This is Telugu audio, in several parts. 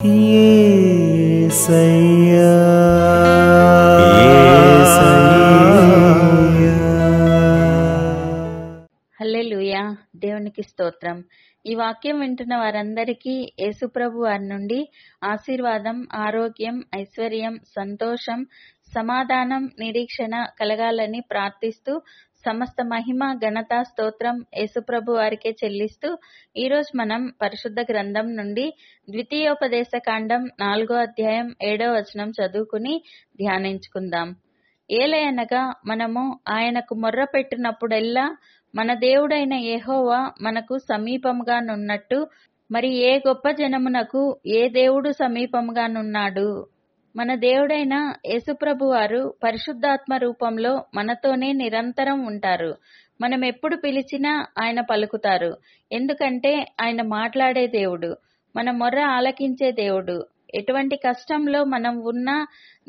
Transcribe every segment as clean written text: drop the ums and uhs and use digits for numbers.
యేసయ్యా హల్లెలూయా. దేవునికి స్తోత్రం. ఈ వాక్యం వింటున్న వారందరికీ యేసుప్రభు వారి నుండి ఆశీర్వాదం, ఆరోగ్యం, ఐశ్వర్యం, సంతోషం, సమాధానం, నిరీక్షణ కలగాలని ప్రార్థిస్తూ సమస్త మహిమ, ఘనత, స్తోత్రం యేసుప్రభు వారికే చెల్లిస్తూ ఈరోజు మనం పరిశుద్ధ గ్రంథం నుండి ద్వితీయోపదేశ కాండం 4వ అధ్యాయం 7వ వచనం చదువుకుని ధ్యానించుకుందాం. ఏలయనగా మనము ఆయనకు మొర్ర పెట్టినప్పుడెల్లా మన దేవుడైన యెహోవా మనకు సమీపముగానున్నట్టు మరి ఏ గొప్ప జనమునకు ఏ దేవుడు సమీపముగానున్నాడు? మన దేవుడైన యేసుప్రభు వారు పరిశుద్ధాత్మ రూపంలో మనతోనే నిరంతరం ఉంటారు. మనం ఎప్పుడు పిలిచినా ఆయన పలుకుతారు. ఎందుకంటే ఆయన మాట్లాడే దేవుడు, మన మొర్ర ఆలకించే దేవుడు. ఎటువంటి కష్టంలో మనం ఉన్నా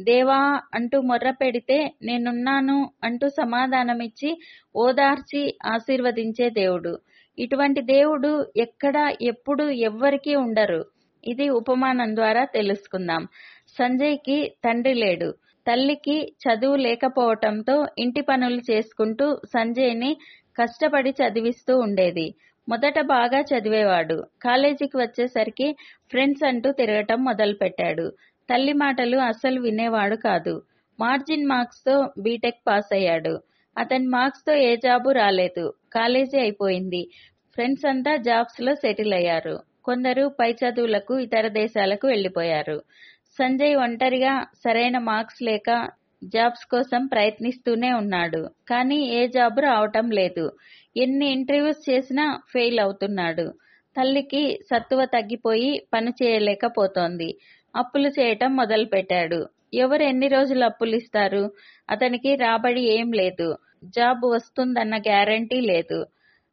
దేవా అంటూ మొర్ర పెడితే నేనున్నాను అంటూ సమాధానమిచ్చి ఓదార్చి ఆశీర్వదించే దేవుడు. ఇటువంటి దేవుడు ఎక్కడ ఎప్పుడు ఎవ్వరికీ ఉండరు. ఇది ఉపమానం ద్వారా తెలుసుకుందాం. సంజయ్కి తండ్రి లేడు. తల్లికి చదువు లేకపోవటంతో ఇంటి పనులు చేసుకుంటూ సంజయ్ని కష్టపడి చదివిస్తూ ఉండేది. మొదట బాగా చదివేవాడు. కాలేజీకి వచ్చేసరికి ఫ్రెండ్స్ అంటూ తిరగటం మొదలుపెట్టాడు. తల్లి మాటలు అస్సలు వినేవాడు కాదు. మార్జిన్ మార్క్స్ తో బీటెక్ పాస్ అయ్యాడు. అతని మార్క్స్ తో ఏ జాబు రాలేదు. కాలేజీ అయిపోయింది. ఫ్రెండ్స్ అంతా జాబ్స్ లో సెటిల్ అయ్యారు. కొందరు పై చదువులకు ఇతర దేశాలకు వెళ్లిపోయారు. సంజయ్ ఒంటరిగా సరైన మార్క్స్ లేక జాబ్స్ కోసం ప్రయత్నిస్తూనే ఉన్నాడు. కానీ ఏ జాబ్ రావటం లేదు. ఎన్ని ఇంటర్వ్యూస్ చేసినా ఫెయిల్ అవుతున్నాడు. తల్లికి సత్తువ తగ్గిపోయి పని చేయలేకపోతోంది. అప్పులు చేయటం మొదలు పెట్టాడు. ఎవరు ఎన్ని రోజులు అప్పులు ఇస్తారు? అతనికి రాబడి ఏం లేదు. జాబ్ వస్తుందన్న గ్యారంటీ లేదు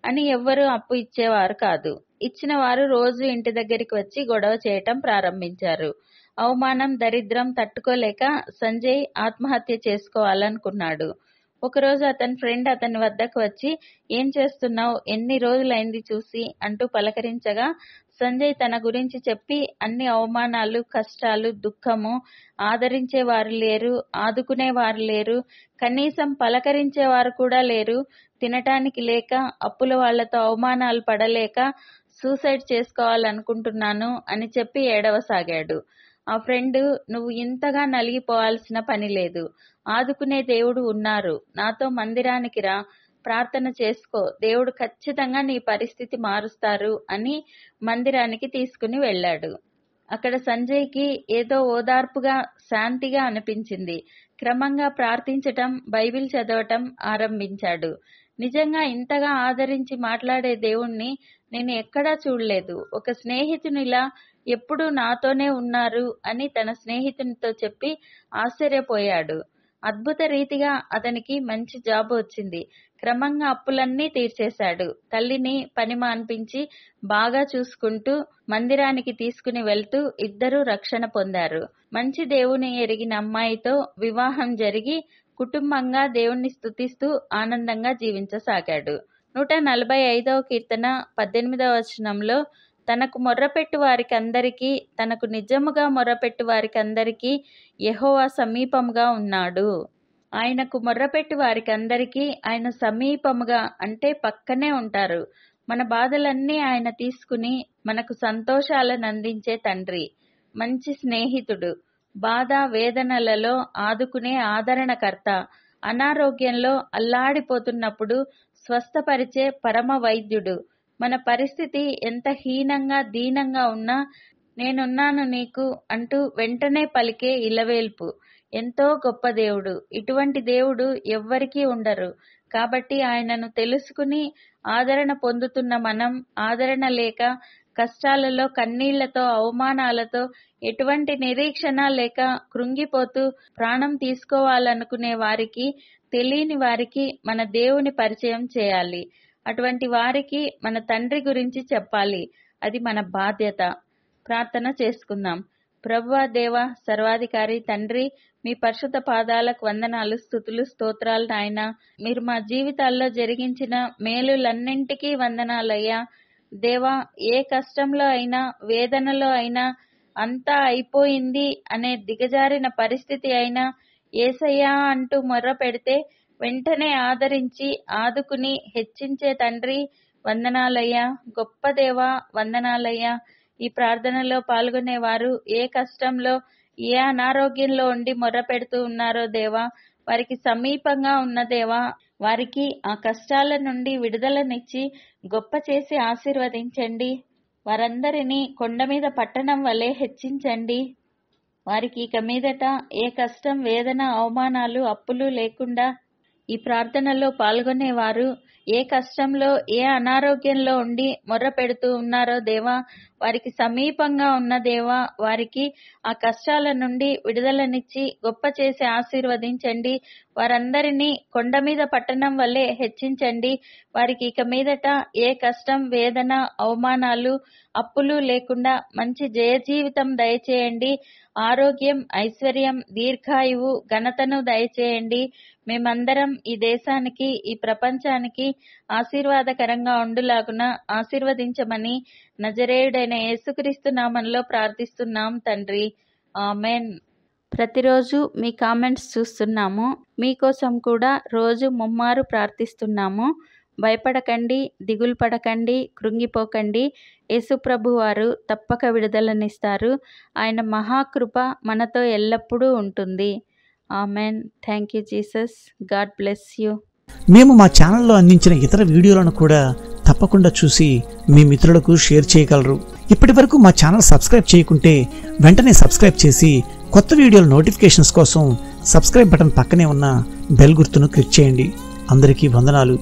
అని ఎవ్వరూ అప్పు ఇచ్చేవారు కాదు. ఇచ్చిన వారు రోజు ఇంటి దగ్గరికి వచ్చి గొడవ చేయటం ప్రారంభించారు. అవమానం, దరిద్రం తట్టుకోలేక సంజయ్ ఆత్మహత్య చేసుకోవాలనుకున్నాడు. ఒకరోజు అతని ఫ్రెండ్ అతని వద్దకు వచ్చి, ఏం చేస్తున్నావు, ఎన్ని రోజులైంది చూసి అంటూ పలకరించగా సంజయ్ తన గురించి చెప్పి అన్ని అవమానాలు, కష్టాలు, దుఃఖము, ఆదరించేవారు లేరు, ఆదుకునేవారు లేరు, కనీసం పలకరించేవారు కూడా లేరు, తినటానికి లేక, అప్పుల వాళ్లతో అవమానాలు పడలేక సూసైడ్ చేసుకోవాలనుకుంటున్నాను అని చెప్పి ఏడవసాగాడు. ఆ ఫ్రెండ్, నువ్వు ఇంతగా నలిగిపోవాల్సిన పని లేదు. ఆదుకునే దేవుడు ఉన్నారు. నాతో మందిరానికి రా, ప్రార్థన చేసుకో, దేవుడు ఖచ్చితంగా నీ పరిస్థితి మారుస్తారు అని మందిరానికి తీసుకుని వెళ్ళాడు. అక్కడ సంజయ్కి ఏదో ఓదార్పుగా, శాంతిగా అనిపించింది. క్రమంగా ప్రార్థించటం, బైబిల్ చదవటం ఆరంభించాడు. నిజంగా ఇంతగా ఆదరించి మాట్లాడే దేవుణ్ణి నేను ఎక్కడా చూడలేదు. ఒక స్నేహితునిలా ఎప్పుడూ నాతోనే ఉన్నారు అని తన స్నేహితునితో చెప్పి ఆశ్చర్యపోయాడు. అద్భుత రీతిగా అతనికి మంచి జాబ్ వచ్చింది. క్రమంగా అప్పులన్నీ తీర్చేశాడు. తల్లిని పని మాన్పించి బాగా చూసుకుంటూ మందిరానికి తీసుకుని వెళ్తూ ఇద్దరూ రక్షణ పొందారు. మంచి దేవుని ఎరిగిన అమ్మాయితో వివాహం జరిగి కుటుంబంగా దేవుణ్ణి స్తుతిస్తూ ఆనందంగా జీవించసాగాడు. 145వ కీర్తన 18వ వచనంలో తనకు మొర్రపెట్టు వారికందరికీ, తనకు నిజముగా మొర్రపెట్టు వారికందరికీ యెహోవా సమీపముగా ఉన్నాడు. ఆయనకు మొర్రపెట్టు వారికందరికీ ఆయన సమీపముగా అంటే పక్కనే ఉంటారు. మన బాధలన్నీ ఆయన తీసుకుని మనకు సంతోషాలను అందించే తండ్రి, మంచి స్నేహితుడు, బాధ వేదనలలో ఆదుకునే ఆదరణకర్త, అనారోగ్యంలో అల్లాడిపోతున్నప్పుడు స్వస్థపరిచే పరమ వైద్యుడు. మన పరిస్థితి ఎంత హీనంగా, దీనంగా ఉన్నా నేనున్నాను నీకు అంటూ వెంటనే పలికే ఇలవేల్పు. ఎంతో గొప్ప దేవుడు. ఇటువంటి దేవుడు ఎవ్వరికీ ఉండరు. కాబట్టి ఆయనను తెలుసుకుని ఆదరణ పొందుతున్న మనం, ఆదరణ లేక కష్టాలలో కన్నీళ్లతో, అవమానాలతో, ఎటువంటి నిరీక్షణ లేక కృంగిపోతూ ప్రాణం తీసుకోవాలనుకునే వారికి, తెలియని వారికి మన దేవుని పరిచయం చేయాలి. అటువంటి వారికి మన తండ్రి గురించి చెప్పాలి. అది మన బాధ్యత. ప్రార్థన చేసుకుందాం. ప్రభువా, దేవా, సర్వాధికారి తండ్రి, మీ పరిశుద్ధ పాదాలకు వందనాలు, స్తుతులు, స్తోత్రాలు నాయనా. మీరు మా జీవితాల్లో జరిగించిన మేలులన్నింటికీ వందనాలయ్యా. దేవా, ఏ కష్టంలో అయినా, వేదనలో అయినా అంతా అయిపోయింది అనే దిగజారిన పరిస్థితి అయినా యేసయ్యా అంటూ మొర్ర పెడితే వెంటనే ఆదరించి ఆదుకుని హెచ్చించే తండ్రి వందనాలయ్యా. గొప్ప దేవా వందనాలయ్యా. ఈ ప్రార్థనలో పాల్గొనేవారు ఏ కష్టంలో ఏ అనారోగ్యంలో ఉండి మొర్ర పెడుతూ ఉన్నారో దేవా, వారికి సమీపంగా ఉన్న దేవా, వారికి ఆ కష్టాల నుండి విడుదలనిచ్చి గొప్ప చేసి ఆశీర్వదించండి. వారందరినీ కొండ మీద పట్టణం వలె హెచ్చించండి. వారికి ఇక మీదట ఏ కష్టం, వేదన, అవమానాలు, అప్పులు లేకుండా ఈ ప్రార్థనలో పాల్గొనేవారు ఏ కష్టంలో ఏ అనారోగ్యంలో ఉండి మొర్ర పెడుతూ ఉన్నారో దేవా, వారికి సమీపంగా ఉన్న దేవా, వారికి ఆ కష్టాల నుండి విడుదలనిచ్చి గొప్ప చేసి ఆశీర్వదించండి. వారందరినీ కొండ మీద పట్టణం వల్లే హెచ్చించండి. వారికి ఇక మీదట ఏ కష్టం, వేదన, అవమానాలు, అప్పులు లేకుండా మంచి జయ జీవితం దయచేయండి. ఆరోగ్యం, ఐశ్వర్యం, దీర్ఘాయువు, ఘనతను దయచేయండి. మేమందరం ఈ దేశానికి, ఈ ప్రపంచానికి ఆశీర్వాదకరంగా ఉండులాగున ఆశీర్వదించమని నజరేయుడైన యేసుక్రీస్తు నామంలో ప్రార్థిస్తున్నాం తండ్రి. ఆమెన్. ప్రతిరోజు మీ కామెంట్స్ చూస్తున్నాము. మీకోసం కూడా రోజు ముమ్మారు ప్రార్థిస్తున్నాము. భయపడకండి, దిగులు పడకండి, కృంగిపోకండి. యేసుప్రభు వారు తప్పక విడుదలనిస్తారు. ఆయన మహాకృప మనతో ఎల్లప్పుడూ ఉంటుంది. Amen. Thank you Jesus. God bless you. మేము మా ఛానల్లో అందించిన ఇతర వీడియోలను కూడా తప్పకుండా చూసి మీ మిత్రులకు షేర్ చేయగలరు. ఇప్పటి వరకు మా ఛానల్ సబ్స్క్రైబ్ చేయకుంటే వెంటనే సబ్స్క్రైబ్ చేసి కొత్త వీడియోల నోటిఫికేషన్స్ కోసం సబ్స్క్రైబ్ బటన్ పక్కనే ఉన్న బెల్ గుర్తును క్లిక్ చేయండి. అందరికీ వందనాలు.